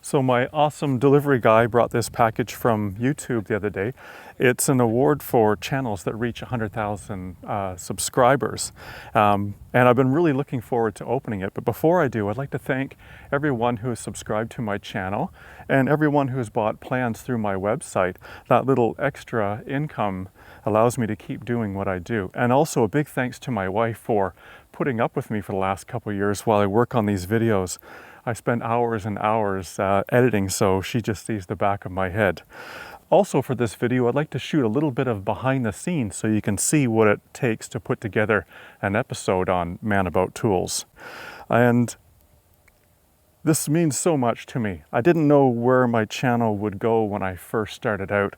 So my awesome delivery guy brought this package from YouTube the other day. It's an award for channels that reach 100,000 subscribers. And I've been really looking forward to opening it. But before I do, I'd like to thank everyone who has subscribed to my channel and everyone who has bought plans through my website. That little extra income allows me to keep doing what I do. And also a big thanks to my wife for putting up with me for the last couple of years while I work on these videos. I spend hours and hours editing, so she just sees the back of my head. Also for this video, I'd like to shoot a little bit of behind the scenes so you can see what it takes to put together an episode on Man About Tools. And this means so much to me. I didn't know where my channel would go when I first started out.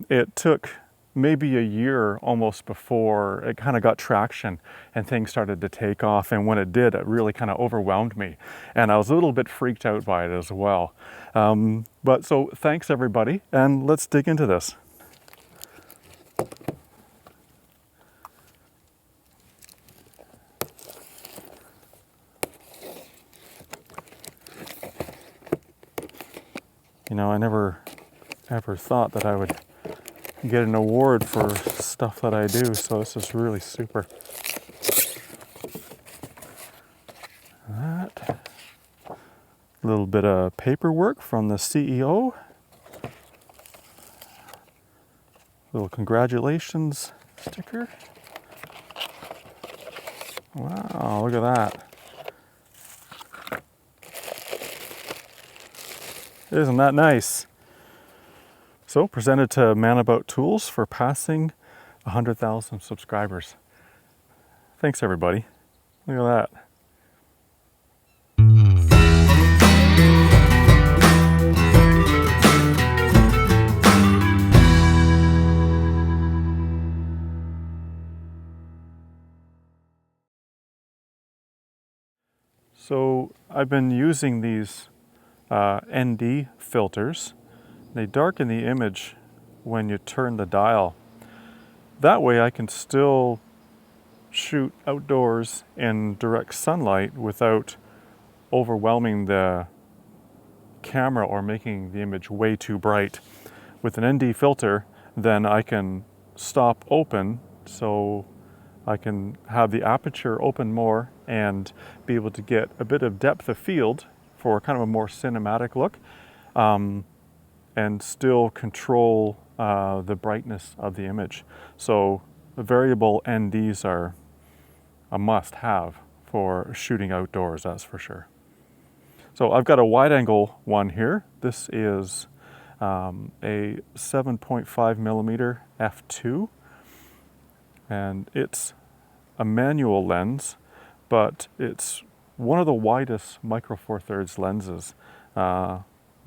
It took maybe a year almost before it kind of got traction and things started to take off, and when it did, it really kind of overwhelmed me and I was a little bit freaked out by it as well. But so thanks everybody, and let's dig into this. You know, I never ever thought that I would get an award for stuff that I do, so this is really super. That. A little bit of paperwork from the CEO. Little congratulations sticker. Wow, look at that. Isn't that nice? So, presented to Man About Tools for passing 100,000 subscribers. Thanks everybody. Look at that. So, I've been using these ND filters. They darken the image when you turn the dial. That way I can still shoot outdoors in direct sunlight without overwhelming the camera or making the image way too bright. With an ND filter, then I can stop open, so I can have the aperture open more and be able to get a bit of depth of field for kind of a more cinematic look. And still control the brightness of the image. So the variable NDs are a must-have for shooting outdoors, that's for sure. So I've got a wide-angle one here. This is a 7.5 millimeter f2, and it's a manual lens, but it's one of the widest micro four thirds lenses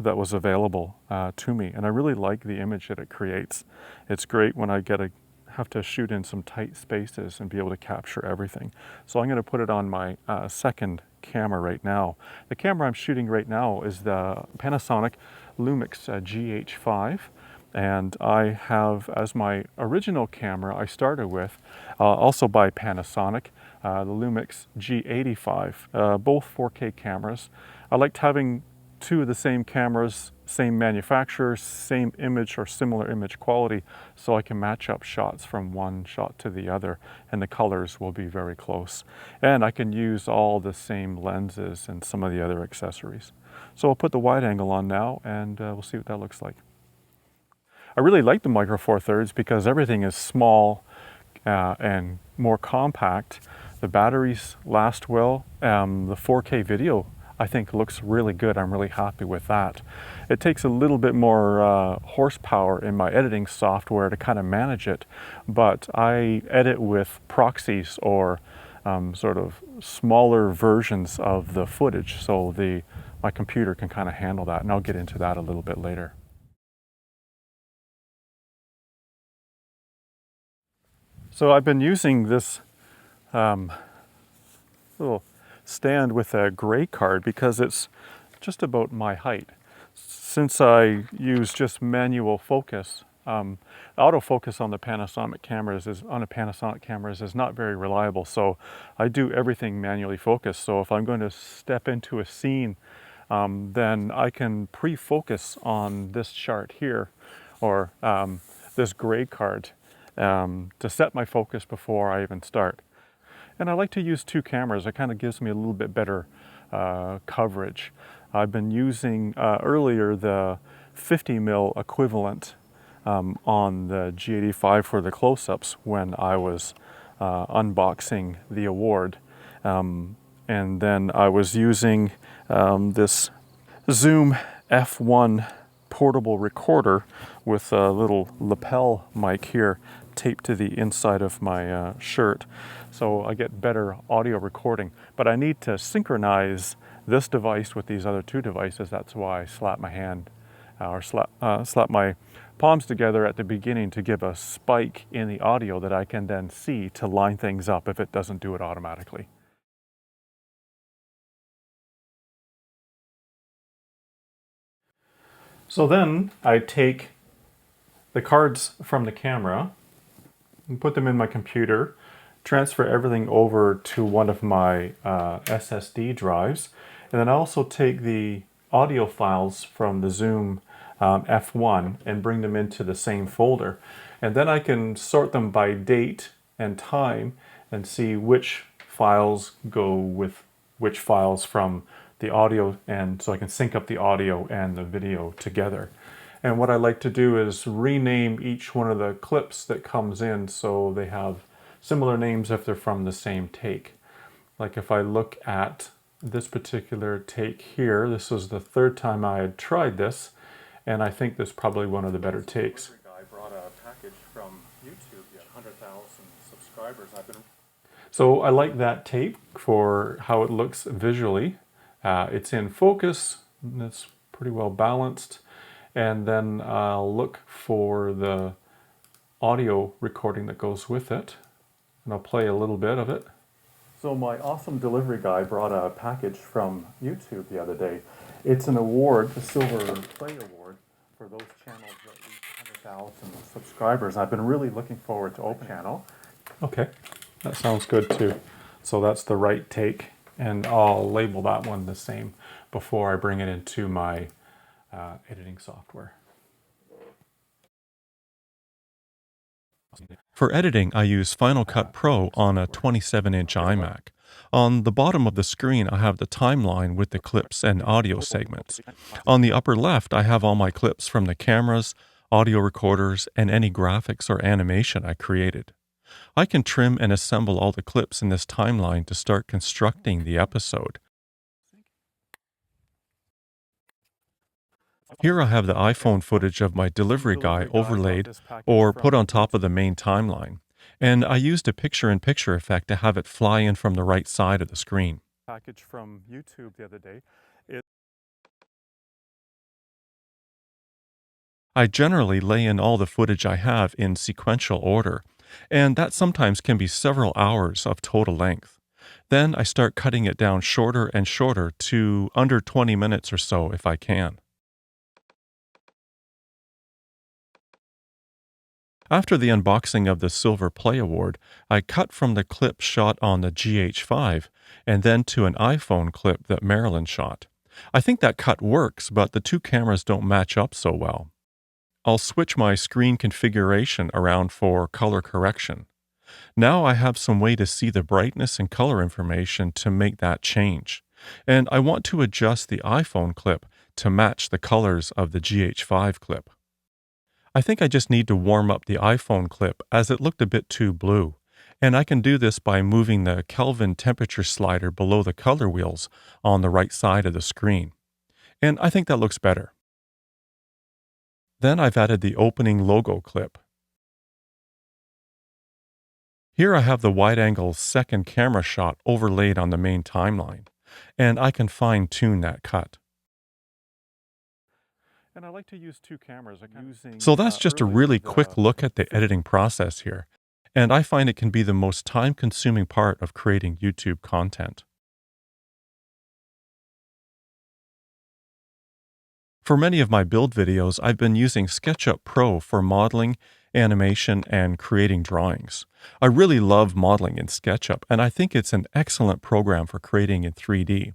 that was available to me, and I really like the image that it creates. It's great when I have to shoot in some tight spaces and be able to capture everything. So I'm going to put it on my second camera right now. The camera I'm shooting right now is the Panasonic Lumix GH5, and I have as my original camera I started with, also by Panasonic, the Lumix G85, both 4K cameras. I liked having two of the same cameras, same manufacturer, same image or similar image quality, so I can match up shots from one shot to the other, and the colors will be very close. And I can use all the same lenses and some of the other accessories. So I'll put the wide angle on now, and we'll see what that looks like. I really like the Micro Four Thirds because everything is small and more compact. The batteries last well. The 4K video I think looks really good. I'm really happy with that. It takes a little bit more horsepower in my editing software to kind of manage it, but I edit with proxies or sort of smaller versions of the footage, so my computer can kind of handle that, and I'll get into that a little bit later. So I've been using this little stand with a gray card because it's just about my height. Since I use just manual focus, autofocus on the Panasonic cameras is not very reliable, so I do everything manually focused. So if I'm going to step into a scene then I can pre-focus on this chart here, or this gray card, to set my focus before I even start. And I like to use two cameras. It kind of gives me a little bit better coverage. I've been using earlier the 50mm equivalent on the G85 for the close-ups when I was unboxing the award. And then I was using this Zoom F1 portable recorder with a little lapel mic here taped to the inside of my shirt, so I get better audio recording. But I need to synchronize this device with these other two devices. That's why I slap my hand or slap my palms together at the beginning to give a spike in the audio that I can then see to line things up if it doesn't do it automatically. So then I take the cards from the camera and put them in my computer, transfer everything over to one of my SSD drives, and then I also take the audio files from the Zoom F1 and bring them into the same folder. And then I can sort them by date and time and see which files go with which files from the audio, and so I can sync up the audio and the video together. And what I like to do is rename each one of the clips that comes in so they have similar names if they're from the same take. Like if I look at this particular take here, this was the third time I had tried this, and I think this is probably one of the better takes. I brought a package from YouTube, 100,000 subscribers. So I like that tape for how it looks visually. It's in focus, and it's pretty well balanced. And then I'll look for the audio recording that goes with it, and I'll play a little bit of it. So my awesome delivery guy brought a package from YouTube the other day. It's an award, the Silver Play Award, for those channels that reach 100,000 subscribers. I've been really looking forward to opening the channel. Okay, that sounds good too. So that's the right take, and I'll label that one the same before I bring it into my editing software. For editing, I use Final Cut Pro on a 27-inch iMac. On the bottom of the screen, I have the timeline with the clips and audio segments. On the upper left, I have all my clips from the cameras, audio recorders, and any graphics or animation I created. I can trim and assemble all the clips in this timeline to start constructing the episode. Here I have the iPhone footage of my delivery guy overlaid or put on top of the main timeline, and I used a picture-in-picture effect to have it fly in from the right side of the screen. Package from YouTube the other day. I generally lay in all the footage I have in sequential order, and that sometimes can be several hours of total length. Then I start cutting it down shorter and shorter to under 20 minutes or so if I can. After the unboxing of the Silver Play Award, I cut from the clip shot on the GH5 and then to an iPhone clip that Marilyn shot. I think that cut works, but the two cameras don't match up so well. I'll switch my screen configuration around for color correction. Now I have some way to see the brightness and color information to make that change. And I want to adjust the iPhone clip to match the colors of the GH5 clip. I think I just need to warm up the iPhone clip as it looked a bit too blue, and I can do this by moving the Kelvin temperature slider below the color wheels on the right side of the screen. And I think that looks better. Then I've added the opening logo clip. Here I have the wide-angle second camera shot overlaid on the main timeline, and I can fine-tune that cut. And I like to use two cameras. So that's just a really quick look at the editing process here, and I find it can be the most time-consuming part of creating YouTube content. For many of my build videos, I've been using Sketchup Pro for modeling, animation, and creating drawings. I really love modeling in Sketchup, and I think it's an excellent program for creating in 3D.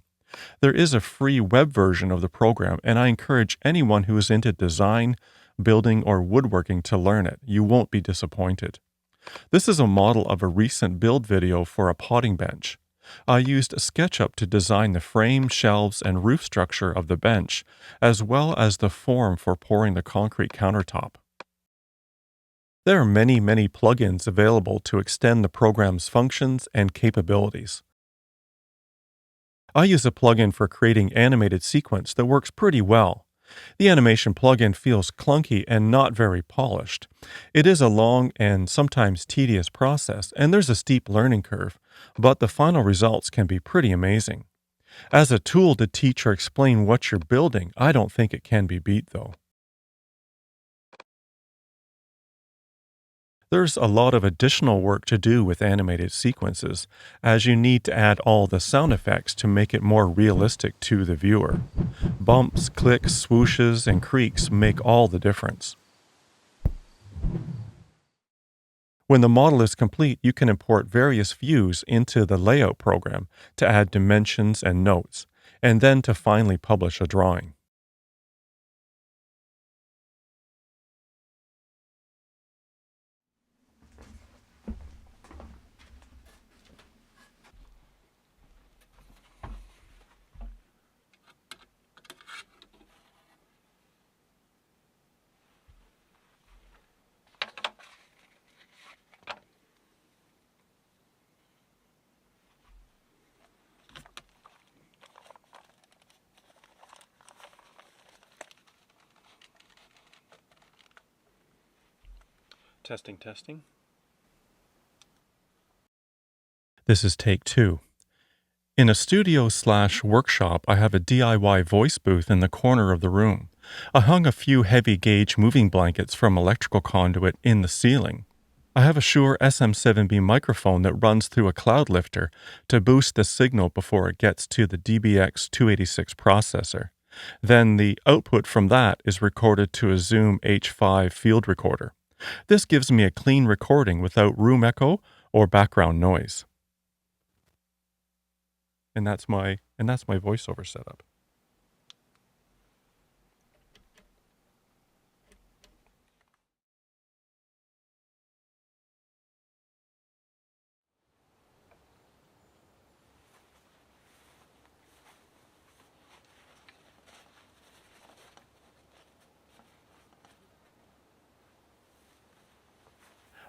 There is a free web version of the program, and I encourage anyone who is into design, building, or woodworking to learn it. You won't be disappointed. This is a model of a recent build video for a potting bench. I used Sketchup to design the frame, shelves, and roof structure of the bench, as well as the form for pouring the concrete countertop. There are many plugins available to extend the program's functions and capabilities. I use a plugin for creating animated sequence that works pretty well. The animation plugin feels clunky and not very polished. It is a long and sometimes tedious process, and there's a steep learning curve, but the final results can be pretty amazing. As a tool to teach or explain what you're building, I don't think it can be beat, though. There's a lot of additional work to do with animated sequences, as you need to add all the sound effects to make it more realistic to the viewer. Bumps, clicks, swooshes, and creaks make all the difference. When the model is complete, you can import various views into the layout program to add dimensions and notes, and then to finally publish a drawing. Testing. This is take 2. In a studio/workshop, I have a DIY voice booth in the corner of the room. I hung a few heavy gauge moving blankets from electrical conduit in the ceiling. I have a Shure SM7B microphone that runs through a cloud lifter to boost the signal before it gets to the DBX286 processor. Then the output from that is recorded to a Zoom H5 field recorder. This gives me a clean recording without room echo or background noise. And that's my voiceover setup.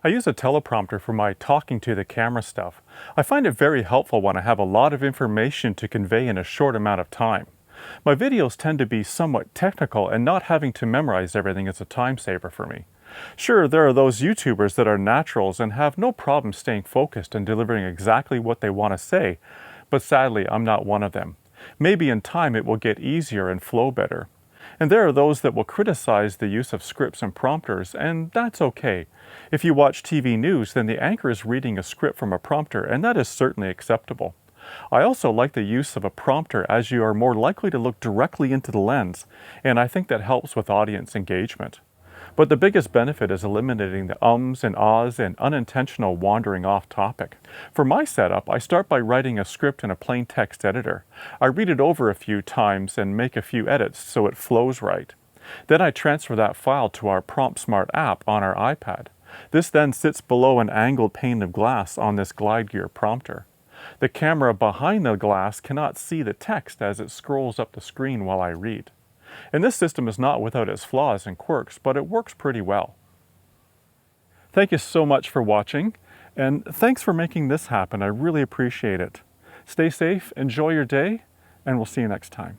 I use a teleprompter for my talking to the camera stuff. I find it very helpful when I have a lot of information to convey in a short amount of time. My videos tend to be somewhat technical, and not having to memorize everything is a time saver for me. Sure, there are those YouTubers that are naturals and have no problem staying focused and delivering exactly what they want to say, but sadly I'm not one of them. Maybe in time it will get easier and flow better. And there are those that will criticize the use of scripts and prompters, and that's okay. If you watch TV news, then the anchor is reading a script from a prompter, and that is certainly acceptable. I also like the use of a prompter, as you are more likely to look directly into the lens, and I think that helps with audience engagement. But the biggest benefit is eliminating the ums and ahs and unintentional wandering off topic. For my setup, I start by writing a script in a plain text editor. I read it over a few times and make a few edits so it flows right. Then I transfer that file to our PromptSmart app on our iPad. This then sits below an angled pane of glass on this glide gear prompter. The camera behind the glass cannot see the text as it scrolls up the screen while I read. And this system is not without its flaws and quirks, but it works pretty well. Thank you so much for watching, and thanks for making this happen. I really appreciate it. Stay safe, enjoy your day, and we'll see you next time.